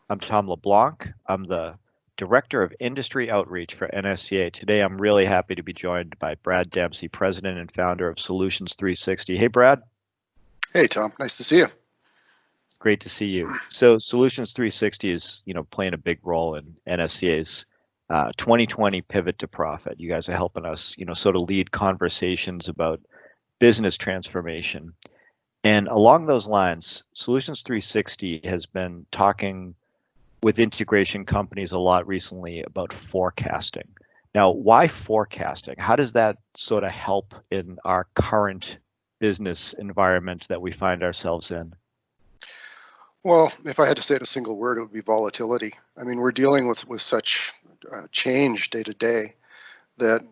I'm Tom LeBlanc. I'm the Director of Industry Outreach for NSCA. Today, I'm really happy to be joined by Brad Dempsey, President and founder of Solutions360. Hey, Brad. Hey, Tom. Nice to see you. Great to see you. So, Solutions360 is, playing a big role in NSCA's 2020 pivot to profit. You guys are helping us, sort of lead conversations about business transformation. And along those lines, Solutions360 has been talking with integration companies a lot recently about forecasting. Now, why forecasting? How does that sort of help in our current business environment that we find ourselves in? Well, if I had to say it a single word, it would be volatility. I mean, we're dealing with such change day to day that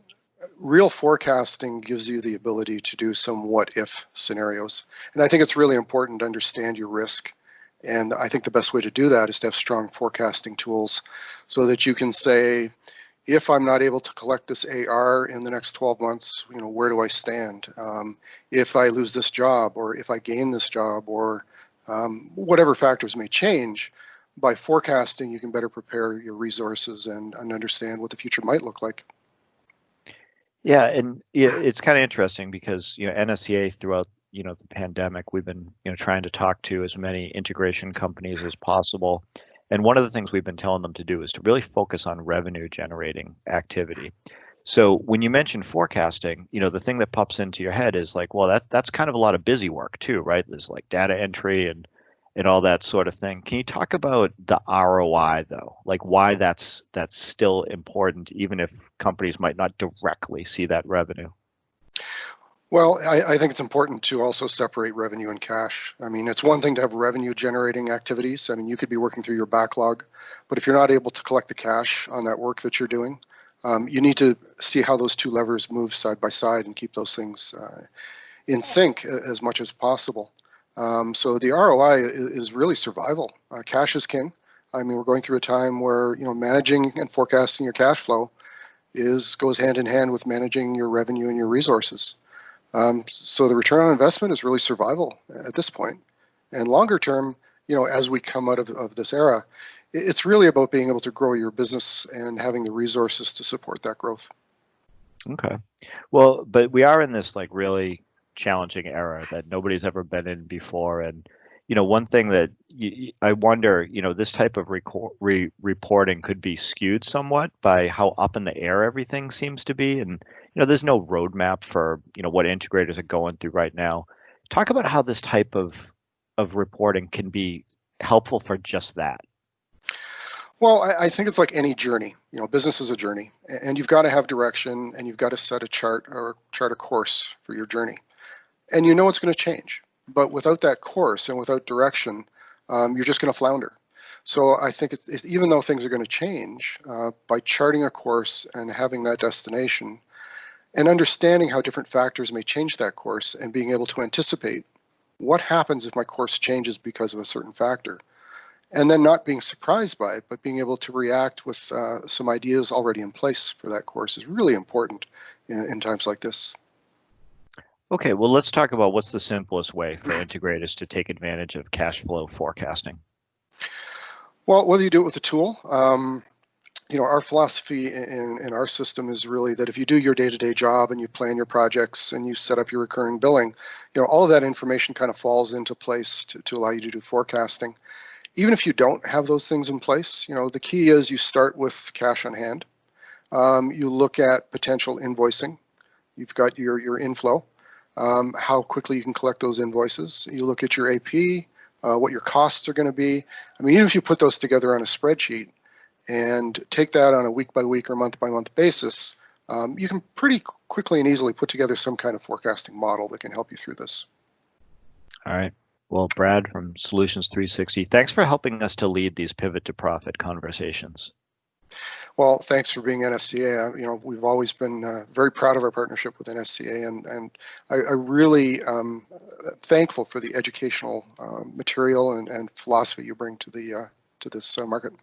real forecasting gives you the ability to do some what-if scenarios. And I think it's really important to understand your risk. And I think the best way to do that is to have strong forecasting tools so that you can say, if I'm not able to collect this AR in the next 12 months, where do I stand? If I lose this job, or if I gain this job, or whatever factors may change, by forecasting, you can better prepare your resources and understand what the future might look like. Yeah, and it's kind of interesting because NSCA throughout the pandemic, we've been trying to talk to as many integration companies as possible. And one of the things we've been telling them to do is to really focus on revenue generating activity. So when you mention forecasting, the thing that pops into your head is like, well, that's kind of a lot of busy work too, right? There's like data entry and all that sort of thing. Can you talk about the ROI though? Like why that's still important, even if companies might not directly see that revenue? Well, I think it's important to also separate revenue and cash. I mean, it's one thing to have revenue generating activities. I mean, you could be working through your backlog, but if you're not able to collect the cash on that work that you're doing, you need to see how those two levers move side by side and keep those things in sync as much as possible. So the ROI is really survival. Cash is king. I mean, we're going through a time where managing and forecasting your cash flow goes hand in hand with managing your revenue and your resources. So the return on investment is really survival at this point. And longer term, as we come out of this era, it's really about being able to grow your business and having the resources to support that growth. Okay. Well, but we are in this like really challenging era that nobody's ever been in before. And, one thing that I wonder, this type of reporting could be skewed somewhat by how up in the air everything seems to be. And, there's no roadmap for, what integrators are going through right now. Talk about how this type of reporting can be helpful for just that. Well, I think it's like any journey. Business is a journey, and you've got to have direction, and you've got to set a chart or chart a course for your journey. And it's going to change. But without that course and without direction, you're just going to flounder. So I think even though things are going to change, by charting a course and having that destination and understanding how different factors may change that course and being able to anticipate what happens if my course changes because of a certain factor, and then not being surprised by it, but being able to react with some ideas already in place for that course is really important in times like this. Okay, well, let's talk about what's the simplest way for integrators to take advantage of cash flow forecasting. Well, whether you do it with a tool, our philosophy in our system is really that if you do your day-to-day job and you plan your projects and you set up your recurring billing, all of that information kind of falls into place to allow you to do forecasting. Even if you don't have those things in place, the key is you start with cash on hand. You look at potential invoicing. You've got your inflow. How quickly you can collect those invoices. You look at your AP, what your costs are going to be. I mean, even if you put those together on a spreadsheet and take that on a week-by-week or month-by-month basis, you can pretty quickly and easily put together some kind of forecasting model that can help you through this. All right. Well, Brad from Solutions360, thanks for helping us to lead these pivot to profit conversations. Well, thanks for being NSCA. We've always been very proud of our partnership with NSCA, and I really thankful for the educational material and philosophy you bring to this market.